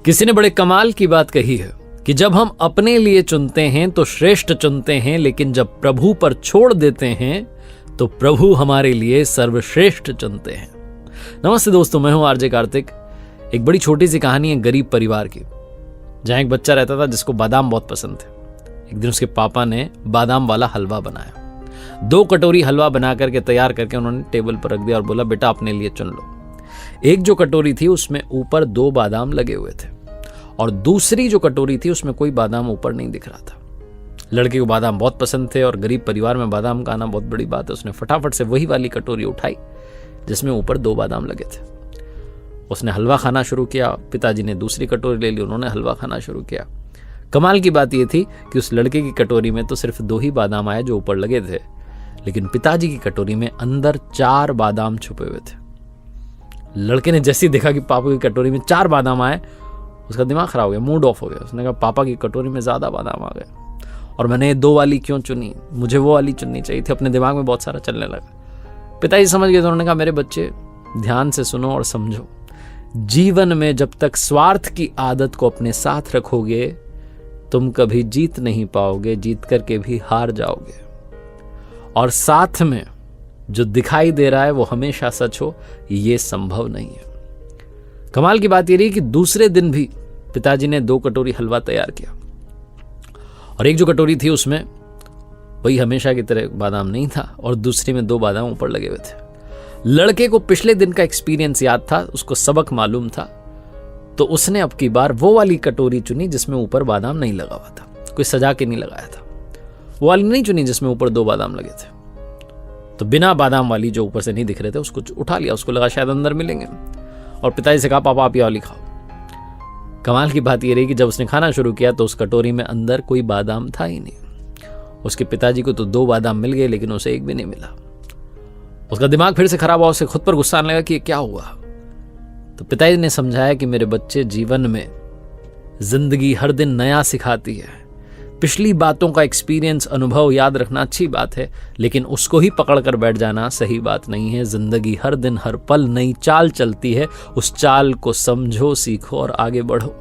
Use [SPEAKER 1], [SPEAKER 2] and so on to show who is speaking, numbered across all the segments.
[SPEAKER 1] किसी ने बड़े कमाल की बात कही है कि जब हम अपने लिए चुनते हैं तो श्रेष्ठ चुनते हैं, लेकिन जब प्रभु पर छोड़ देते हैं तो प्रभु हमारे लिए सर्वश्रेष्ठ चुनते हैं। नमस्ते दोस्तों, मैं हूं आरजे कार्तिक। एक बड़ी छोटी सी कहानी है गरीब परिवार की, जहां एक बच्चा रहता था जिसको बादाम बहुत पसंद थे। एक दिन उसके पापा ने बादाम वाला हलवा बनाया। 2 कटोरी हलवा बना करके तैयार करके उन्होंने टेबल पर रख दिया और बोला, बेटा अपने लिए चुन लो। एक जो कटोरी थी उसमें ऊपर 2 बादाम लगे हुए थे और दूसरी जो कटोरी थी उसमें कोई बादाम ऊपर नहीं दिख रहा था। लड़के को बादाम बहुत पसंद थे और गरीब परिवार में बादाम का आना बहुत बड़ी बात है। उसने फटाफट से वही वाली कटोरी उठाई जिसमें ऊपर 2 बादाम लगे थे। उसने हलवा खाना शुरू किया। पिताजी ने दूसरी कटोरी ले ली, उन्होंने हलवा खाना शुरू किया। कमाल की बात यह थी कि उस लड़के की कटोरी में तो सिर्फ 2 ही बादाम आए जो ऊपर लगे थे, लेकिन पिताजी की कटोरी में अंदर 4 बादाम छुपे हुए थे। लड़के ने जैसे ही देखा कि पापा की कटोरी में 4 बादाम आए, उसका दिमाग खराब हो गया, मूड ऑफ हो गया। उसने कहा, पापा की कटोरी में ज्यादा बादाम आ गए और मैंने ये 2 वाली क्यों चुनी, मुझे वो वाली चुननी चाहिए थी। अपने दिमाग में बहुत सारा चलने लगा। पिताजी समझ गए तो उन्होंने कहा, मेरे बच्चे ध्यान से सुनो और समझो, जीवन में जब तक स्वार्थ की आदत को अपने साथ रखोगे तुम कभी जीत नहीं पाओगे, जीत करके भी हार जाओगे। और साथ में जो दिखाई दे रहा है वो हमेशा सच हो, ये संभव नहीं है। कमाल की बात ये रही कि दूसरे दिन भी पिताजी ने 2 कटोरी हलवा तैयार किया और एक जो कटोरी थी उसमें वही हमेशा की तरह बादाम नहीं था और दूसरी में 2 बादाम ऊपर लगे हुए थे। लड़के को पिछले दिन का एक्सपीरियंस याद था, उसको सबक मालूम था, तो उसने अब की बार वो वाली कटोरी चुनी जिसमें ऊपर बादाम नहीं लगा हुआ था। कोई सजा के नहीं लगाया था। वो वाली नहीं चुनी जिसमें ऊपर 2 बादाम लगे थे। तो बिना बादाम वाली जो ऊपर से नहीं दिख रहे थे उसको उठा लिया। उसको लगा शायद अंदर मिलेंगे और पिताजी से कहा, पापा आप ये वाली खाओ। कमाल की बात ये रही कि जब उसने खाना शुरू किया तो उस कटोरी में अंदर कोई बादाम था ही नहीं। उसके पिताजी को तो 2 बादाम मिल गए लेकिन उसे एक भी नहीं मिला। उसका दिमाग फिर से खराब हुआ, उसे खुद पर गुस्सा आने लगा कि ये क्या हुआ। तो पिताजी ने समझाया कि मेरे बच्चे, जीवन में जिंदगी हर दिन नया सिखाती है। पिछली बातों का एक्सपीरियंस, अनुभव याद रखना अच्छी बात है, लेकिन उसको ही पकड़ कर बैठ जाना सही बात नहीं है। जिंदगी हर दिन हर पल नई चाल चलती है, उस चाल को समझो, सीखो और आगे बढ़ो।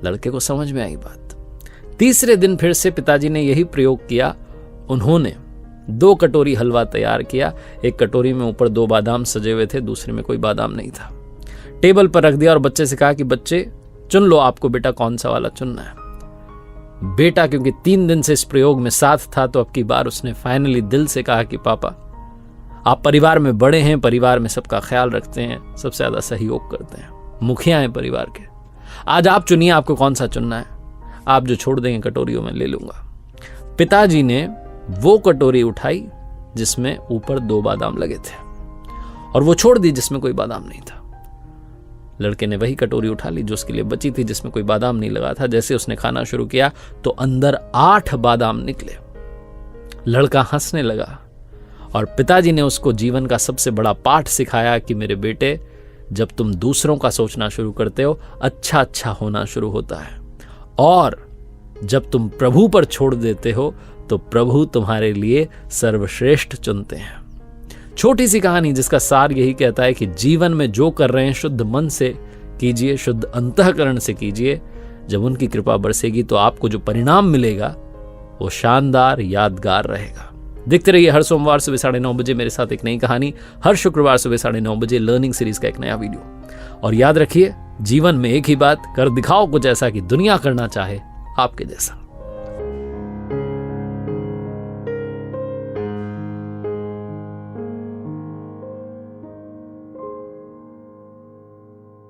[SPEAKER 1] लड़के को समझ में आई बात। तीसरे दिन फिर से पिताजी ने यही प्रयोग किया। उन्होंने 2 कटोरी हलवा तैयार किया। एक कटोरी में ऊपर 2 बादाम सजे हुए थे, दूसरे में कोई बादाम नहीं था। टेबल पर रख दिया और बच्चे से कहा कि बच्चे चुन लो, आपको बेटा कौन सा वाला चुनना है। बेटा क्योंकि 3 दिन से इस प्रयोग में साथ था तो अब की बार उसने फाइनली दिल से कहा कि पापा आप परिवार में बड़े हैं, परिवार में सबका ख्याल रखते हैं, सबसे ज्यादा सहयोग करते हैं, मुखिया हैं परिवार के। आज आप चुनिए आपको कौन सा चुनना है। आप जो छोड़ देंगे कटोरियों में ले लूंगा। पिताजी ने वो कटोरी उठाई जिसमें ऊपर 2 बादाम लगे थे और वो छोड़ दी जिसमें कोई बादाम नहीं था। लड़के ने वही कटोरी उठा ली जो उसके लिए बची थी, जिसमें कोई बादाम नहीं लगा था। जैसे उसने खाना शुरू किया तो अंदर 8 बादाम निकले। लड़का हंसने लगा और पिताजी ने उसको जीवन का सबसे बड़ा पाठ सिखाया कि मेरे बेटे, जब तुम दूसरों का सोचना शुरू करते हो अच्छा अच्छा होना शुरू होता है, और जब तुम प्रभु पर छोड़ देते हो तो प्रभु तुम्हारे लिए सर्वश्रेष्ठ चुनते हैं। छोटी सी कहानी जिसका सार यही कहता है कि जीवन में जो कर रहे हैं शुद्ध मन से कीजिए, शुद्ध अंतःकरण से कीजिए। जब उनकी कृपा बरसेगी तो आपको जो परिणाम मिलेगा वो शानदार, यादगार रहेगा। देखते रहिए हर सोमवार सुबह 9:30 बजे मेरे साथ एक नई कहानी, हर शुक्रवार सुबह 9:30 बजे लर्निंग सीरीज का एक नया वीडियो। और याद रखिए, जीवन में एक ही बात, कर दिखाओ कुछ ऐसा कि दुनिया करना चाहे आपके जैसा।